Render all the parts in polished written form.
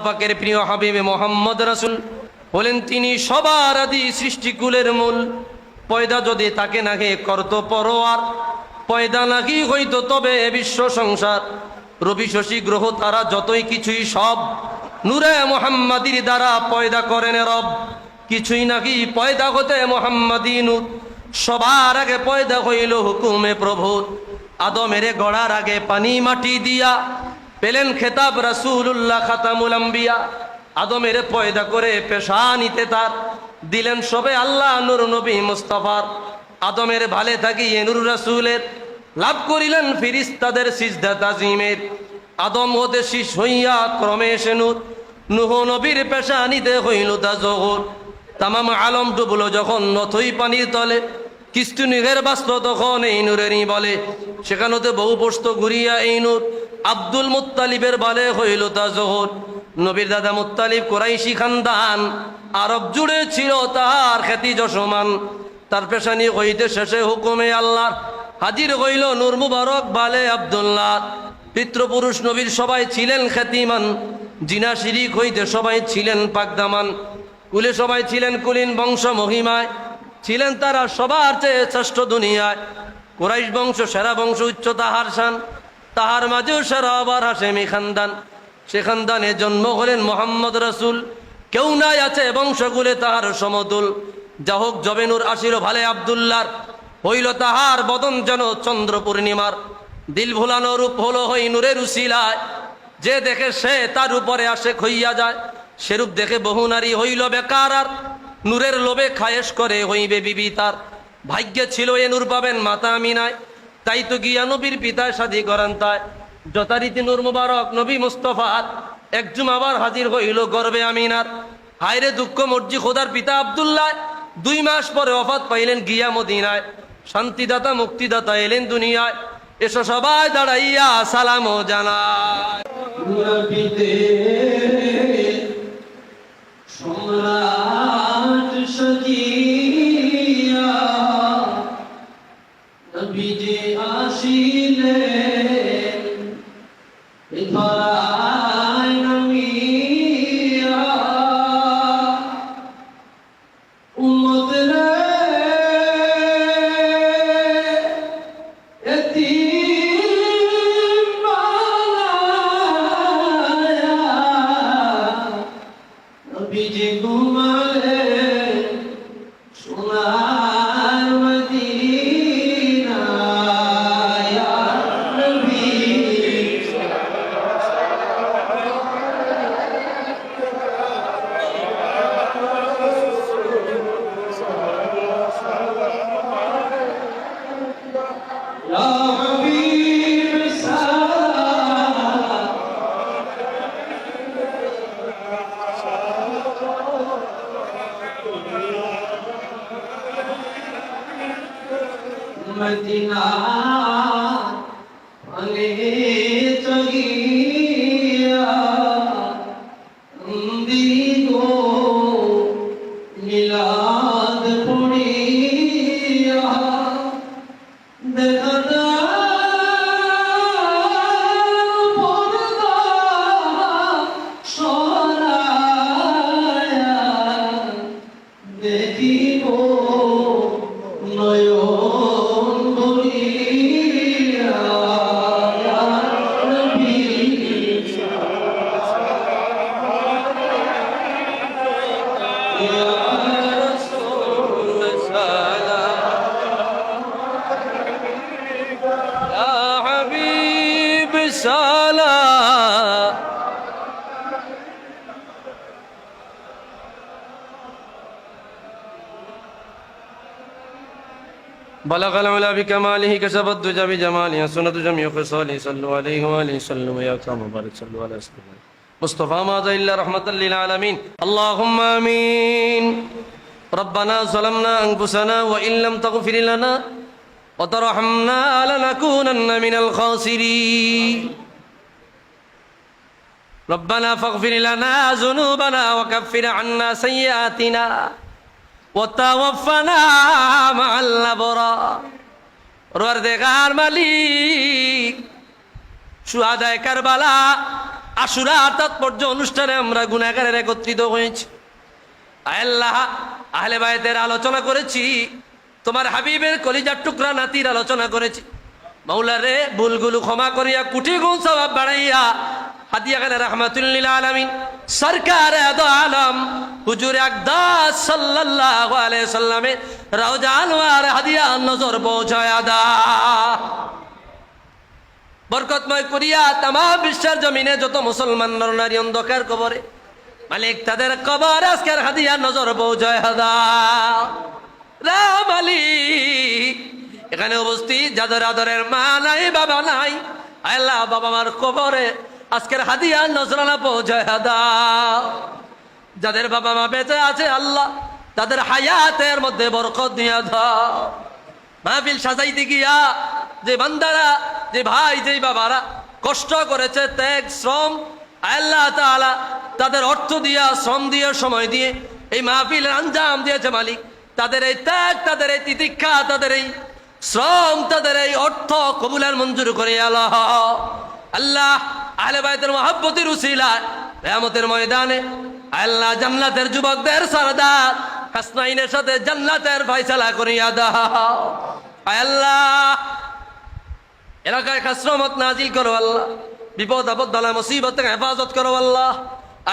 পাকের প্রিয় হাবিবে মোহাম্মদ রাসূল হলেন তিনি সবার আদি সৃষ্টিকুলের মূল। পয়দা যদি তাকে নাকি করত পরোয়ার, পয়দা নাকি হইতো তবে বিশ্ব সংসার। রবি শশী গ্রহ তারা যতই কিছুই সব নূরে মোহাম্মদীর দ্বারা পয়দা করেন রব। কিছুই নাকি পয়দা হতে মোহাম্মদী নূর, সবার আগে পয়দা হইল হুকুমে প্রভু। আদমের গড়ার আগে পানি মাটি দিয়া পেলেন খেতাব রাসূলুল্লাহ খাতামুল আম্বিয়া। আদমের পয়দা করে পেশানিতে তার দিলেন সবে আল্লাহ নূর নবী মুস্তাফার। আদমের ভালে থাকিয়ে নূর রাসূলের লাভ করিলেন ফিরিস্তাদের সিজদা তাজিমের। আদম হতে শীষ হইয়া ক্রমে সে নূর, নূহ নবীর পেশানিতে হইল তা জহুর। তামাম আলম ডুবলো যখন নথই পানির তলে, কিস্তু নিঘের বাস্ত তখন এই নূরেরই বলে। সেখানেতে বহু পোস্ত ঘুরিয়া এই নূর, আব্দুল মুত্তালিবের বালে হইল তা জহুর। নবীর দাদা মুত্তালিব কুরাইশি খানদান, আরব জুড়ে ছিল তাহার খ্যাতি যশমান। তার পেশানি হইতে শেষে হুকুমে আল্লাহ হাজির হইল নূর মুবারক বালে আব্দুল্লাহ। পিতৃপুরুষ নবীর সবাই ছিলেন খ্যাতিমান, জিনা শিরিক হইতে সবাই ছিলেন পাকদামান। কুলে সবাই ছিলেন কুলীন বংশ মহিমায়, ছিলেন তারা সবার চেয়ে শ্রেষ্ঠ দুনিয়ায়। কুরাইশ বংশ সেরা বংশ উচ্চ তাহার শান, তাহার মাঝেও সেরা আবার হাশেমি খানদান। সে খানদানে জন্ম হলেন মোহাম্মদ রাসূল, কেউ নাই আছে বংশকুলে তাহার সমতুল। যা হোক জবে নূর আসিল ভালে আব্দুল্লাহর, হইল তাহার বদন যেন চন্দ্র পূর্ণিমার। দিল ভুলানো রূপ হলো হই নূরের উসিলায়, যে দেখে সে তার উপরে আসে হইয়া যায়। সেরূপ দেখে বহু নারী হইল বেকার, আর নূরের লোভে খায়েশ করে হইবে বিবি তার। ভাগ্যে ছিল এ নূর পাবেন মাতা আমিনায়, তাই তো গিয়া নবীর পিতায় শাদী করান তাই। যথারীতি নূর মুবারক নবী মুস্তফার একজুম আবার হাজির হইল গর্বে আমিনার। হায়রে দুঃখ মর্জি খোদার পিতা আব্দুল্লাহ 2 মাস পরে ওফাত পাইলেন গিয়া মদিনায়। শান্তিদাতা মুক্তিদাতা এলেন দুনিয়ায়, এসো সবাই দাঁড়াইয়া সালাম জানায়। সম্রাট সজিয়া নবীজি আসিলেন ধরায় নামিয়া। উম্মত রে এতিম বানায়া নবীজি ঘুমালেন সোনার মদিনায়। ইয়া নবী ইয়া হাবিব সালাম মদিনা আলে চলিয়া দিগো মিলাদ পড়িয়া। দেখা পর্দা সরায়া দেখিব নয়ন ভরিয়া। ইয়া নবী ইয়া রাসূল সালাম ইয়া হাবিব সালাম। بلغ العلا بكماله كشف الدجى بجماله سنة جميع خصاله صلوا عليه وآله وسلم يا أكرم وبارك صلوا على سيدنا مصطفى ماذا إلا رحمة للعالمين. اللهم آمين. ربنا ظلمنا أنفسنا وإن لم تغفر لنا وترحمنا لنكونن من الخاسرين. ربنا فاغفر لنا ذنوبنا وكفر عنا سيئاتنا وتوفنا مع الأبرار. পরওয়ারদিগার মালিক শুহাদায়ে কারবালা আশুরা তাৎপর্য অনুষ্ঠানে আমরা গুনাহগারের একত্রিত হয়েছি। আল্লাহ, আহলে বায়তের আলোচনা করেছি, তোমার হাবিবের কলিজার টুকরা নাতির আলোচনা করেছি। মাওলা রে, ভুলগুলো ক্ষমা করিয়া কোটি গুণ সওয়াব বাড়াইয়া হাদিয়া খানে রাহমাতুল লিল আলামিন সরকার দো আলম হুজুর আকদাস সাল্লাল্লাহু আলাইহি সাল্লামের রওজা আনোয়ার হাদিয়া নজর পৌঁছায়া দা। বরকতময় করিয়া তামাম বিশ্বের জমিনে যত মুসলমান নরনারী অন্ধকার কবরে, মালিক তাদের কবর আজকের হাদিয়া নজর পৌঁছায় দাও রে মালিক। এখানে উপস্থিত যাদের আদরের মা নাই, বাবা নাই, আল্লাহ বাবা মার কবরে আজকের হাদিয়া নজরানা পৌঁছায় দাও। যাদের বাবা মা বেঁচে আছে আল্লাহ তাদের হায়াতের মধ্যে বরকত দিয়া দাও। মাহফিল সাজাইতে গিয়া যে বান্দারা, যে ভাই, যে বাবারা কষ্ট করেছে, ত্যাগ শ্রম, আল্লাহ তাআলা তাদের অর্থ দিয়া, শ্রম দিয়ে, সময় দিয়ে এই মাহফিলের আঞ্জাম দিয়েছে মালিক, তাদের এই ত্যাগ, তাদের এই তিতিক্ষা, তাদের এই শ্রম, তাদের এই অর্থ কবুলের মঞ্জুর করে আল্লাহ। আল্লাহ আহলে বায়তের মহব্বতের উসিলায় কিয়ামতের ময়দানে আল্লাহ জান্নাতের যুবকদের সরদার হাসনাইনের সাথে জান্নাতের ফয়সালা করিয়া দাও। আল্লাহ এলাকায় খাসরমত নাজিল করো আল্লাহ, বিপদ আপদ বালা মুসিবত থেকে হেফাজত করো আল্লাহ।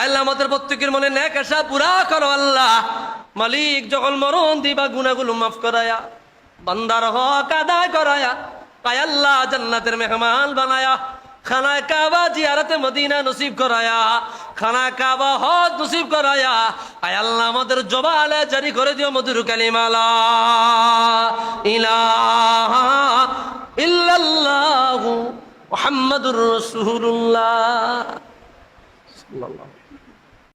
আল্লাহ আমাদের প্রত্যেকের মনে নেক আশা পুরা করো আল্লাহ। মালিক যখন মরণ দিবা গুনাহগুলো মাফ করায়া, বান্দার হক আদায় করায়া, আয় আল্লাহ জান্নাতের মেহমান বানায়া, খানায় কাবা জিয়ারতে মদিনা নসিব করায়া, খানায় কাবা হজ নসিব করায়া, আয় আল্লাহ আমাদের জবানে জারি করে দিও মধুর কালিমা লা ইলাহা ইল্লাল্লাহু মুহাম্মাদুর রাসূলুল্লাহ সাল্লাল্লাহু